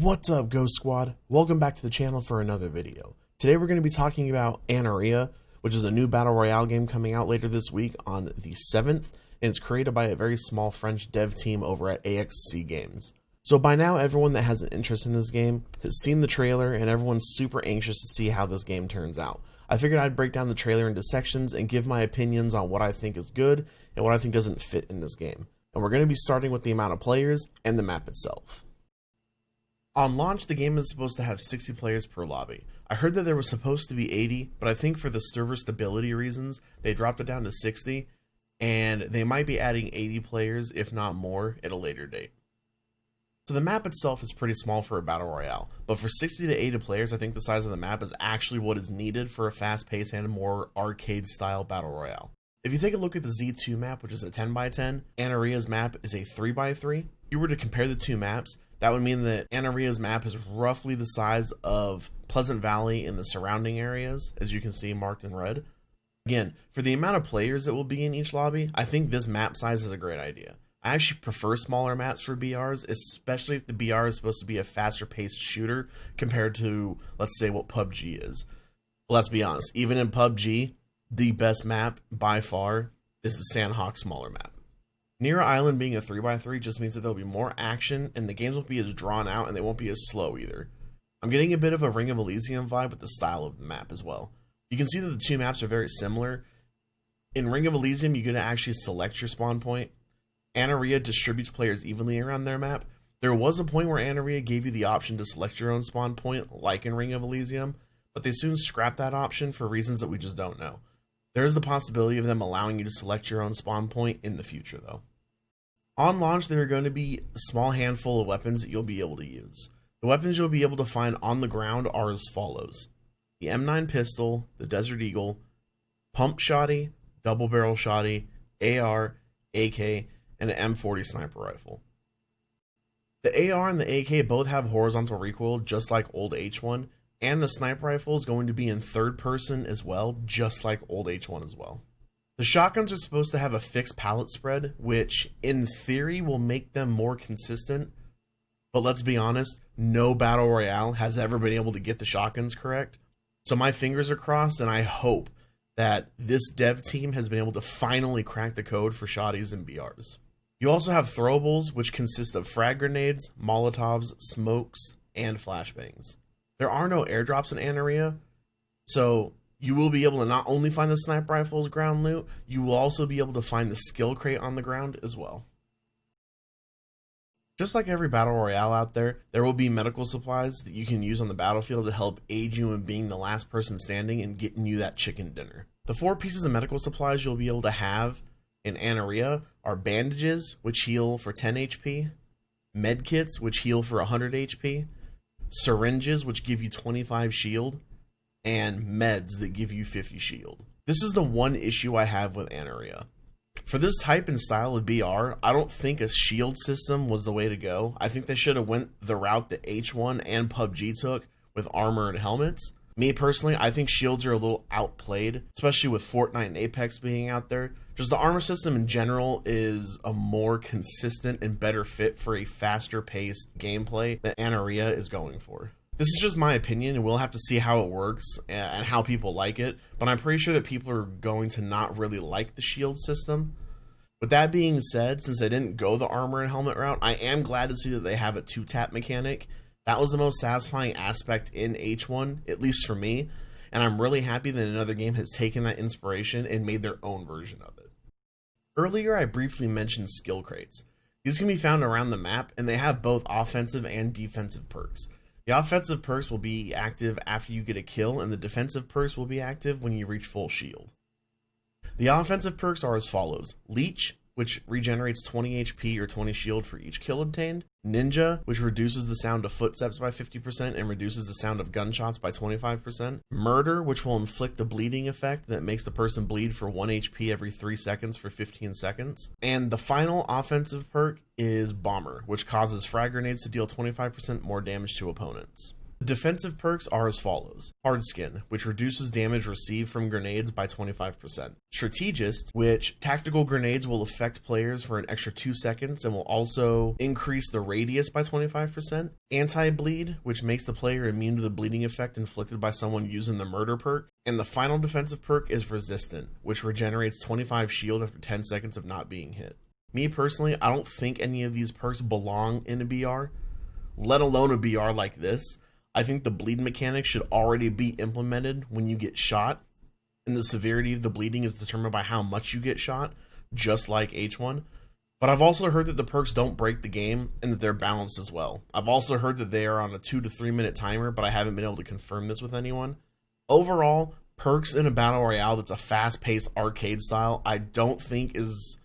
What's up, Ghost Squad? Welcome back to the channel for another video. Today we're going to be talking about Anaria, which is a new Battle Royale game coming out later this week on the 7th, and it's created by a very small French dev team over at AXC Games. So by now, everyone that has an interest in this game has seen the trailer, and everyone's super anxious to see how this game turns out. I figured I'd break down the trailer into sections and give my opinions on what I think is good and what I think doesn't fit in this game. And we're going to be starting with the amount of players and the map itself. On launch, the game is supposed to have 60 players per lobby. I heard that there was supposed to be 80, but I think for the server stability reasons, they dropped it down to 60, and they might be adding 80 players, if not more, at a later date. So the map itself is pretty small for a Battle Royale, but for 60 to 80 players, I think the size of the map is actually what is needed for a fast-paced and more arcade-style Battle Royale. If you take a look at the Z2 map, which is a 10x10, Anaria's map is a 3x3. If you were to compare the two maps, that would mean that Anaria's map is roughly the size of Pleasant Valley and the surrounding areas, as you can see marked in red. Again, for the amount of players that will be in each lobby, I think this map size is a great idea. I actually prefer smaller maps for BRs, especially if the BR is supposed to be a faster paced shooter compared to, let's say, what PUBG is. Let's be honest, even in PUBG, the best map by far is the Sandhawk smaller map. Anarea Island being a 3x3 just means that there'll be more action and the games won't be as drawn out and they won't be as slow either. I'm getting a bit of a Ring of Elysium vibe with the style of the map as well. You can see that the two maps are very similar. In Ring of Elysium, you get to actually select your spawn point. Anaria distributes players evenly around their map. There was a point where Anaria gave you the option to select your own spawn point, like in Ring of Elysium, but they soon scrapped that option for reasons that we just don't know. There is the possibility of them allowing you to select your own spawn point in the future, though. On launch, there are going to be a small handful of weapons that you'll be able to use. The weapons you'll be able to find on the ground are as follows: the M9 pistol, the Desert Eagle, pump shotty, double barrel shotty, AR, AK, and an M40 sniper rifle. The AR and the AK both have horizontal recoil, just like old H1, and the sniper rifle is going to be in third person as well, just like old H1 as well. The shotguns are supposed to have a fixed pallet spread, which in theory will make them more consistent, but let's be honest, no Battle Royale has ever been able to get the shotguns correct. So my fingers are crossed, and I hope that this dev team has been able to finally crack the code for shotties and BRs. You also have throwables, which consist of frag grenades, Molotovs, smokes, and flashbangs. There are no airdrops in Anaria, so you will be able to not only find the sniper rifle's ground loot, you will also be able to find the skill crate on the ground as well. Just like every Battle Royale out there, there will be medical supplies that you can use on the battlefield to help aid you in being the last person standing and getting you that chicken dinner. The 4 pieces of medical supplies you'll be able to have in Anaria are bandages, which heal for 10 HP, med kits, which heal for 100 HP, syringes, which give you 25 shield, and meds that give you 50 shield. This is the one issue I have with Anaria. For this type and style of BR, I don't think a shield system was the way to go. I think they should have went the route that H1 and PUBG took with armor and helmets. Me personally, I think shields are a little outplayed, especially with Fortnite and Apex being out there. Just the armor system in general is a more consistent and better fit for a faster paced gameplay that Anaria is going for. This is just my opinion, and we'll have to see how it works and how people like it, but I'm pretty sure that people are going to not really like the shield system. With that being said, since they didn't go the armor and helmet route, I am glad to see that they have a 2-tap mechanic. That was the most satisfying aspect in H1, at least for me, and I'm really happy that another game has taken that inspiration and made their own version of it. Earlier, I briefly mentioned skill crates. These can be found around the map, and they have both offensive and defensive perks. The offensive perks will be active after you get a kill, and the defensive perks will be active when you reach full shield. The offensive perks are as follows: Leech, which regenerates 20 HP or 20 shield for each kill obtained; Ninja, which reduces the sound of footsteps by 50% and reduces the sound of gunshots by 25%; Murder, which will inflict a bleeding effect that makes the person bleed for 1 HP every 3 seconds for 15 seconds; and the final offensive perk is Bomber, which causes frag grenades to deal 25% more damage to opponents. The defensive perks are as follows: Hard Skin, which reduces damage received from grenades by 25%. Strategist, which tactical grenades will affect players for an extra 2 seconds and will also increase the radius by 25%. Anti-Bleed, which makes the player immune to the bleeding effect inflicted by someone using the murder perk. And the final defensive perk is Resistant, which regenerates 25 shield after 10 seconds of not being hit. Me personally, I don't think any of these perks belong in a BR, let alone a BR like this. I think the bleed mechanic should already be implemented when you get shot, and the severity of the bleeding is determined by how much you get shot, just like H1. But I've also heard that the perks don't break the game and that they're balanced as well. I've also heard that they are on a 2 to 3 minute timer, but I haven't been able to confirm this with anyone. Overall, perks in a battle royale that's a fast-paced arcade style, I don't think is...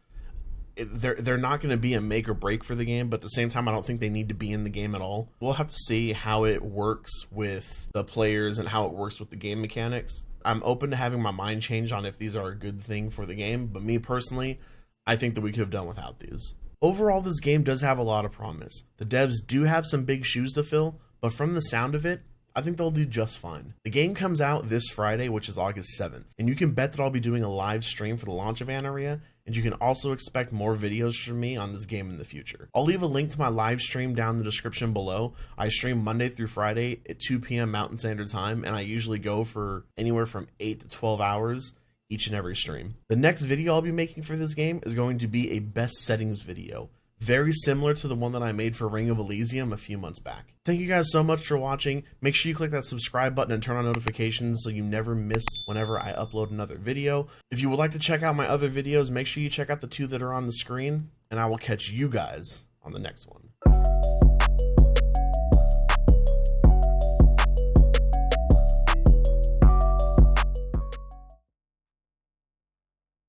They're not going to be a make or break for the game, but at the same time, I don't think they need to be in the game at all. We'll have to see how it works with the players and how it works with the game mechanics. I'm open to having my mind changed on if these are a good thing for the game, but me personally, I think that we could have done without these. Overall, this game does have a lot of promise. The devs do have some big shoes to fill, but from the sound of it, I think they'll do just fine. The game comes out this Friday, which is August 7th, and you can bet that I'll be doing a live stream for the launch of Anaria, and you can also expect more videos from me on this game in the future. I'll leave a link to my live stream down in the description below. I stream Monday through Friday at 2 p.m. Mountain Standard Time, and I usually go for anywhere from 8 to 12 hours each and every stream. The next video I'll be making for this game is going to be a best settings video, very similar to the one that I made for Ring of Elysium a few months back. Thank you guys so much for watching. Make sure you click that subscribe button and turn on notifications so you never miss whenever I upload another video. If you would like to check out my other videos, make sure you check out the 2 that are on the screen, and I will catch you guys on the next one.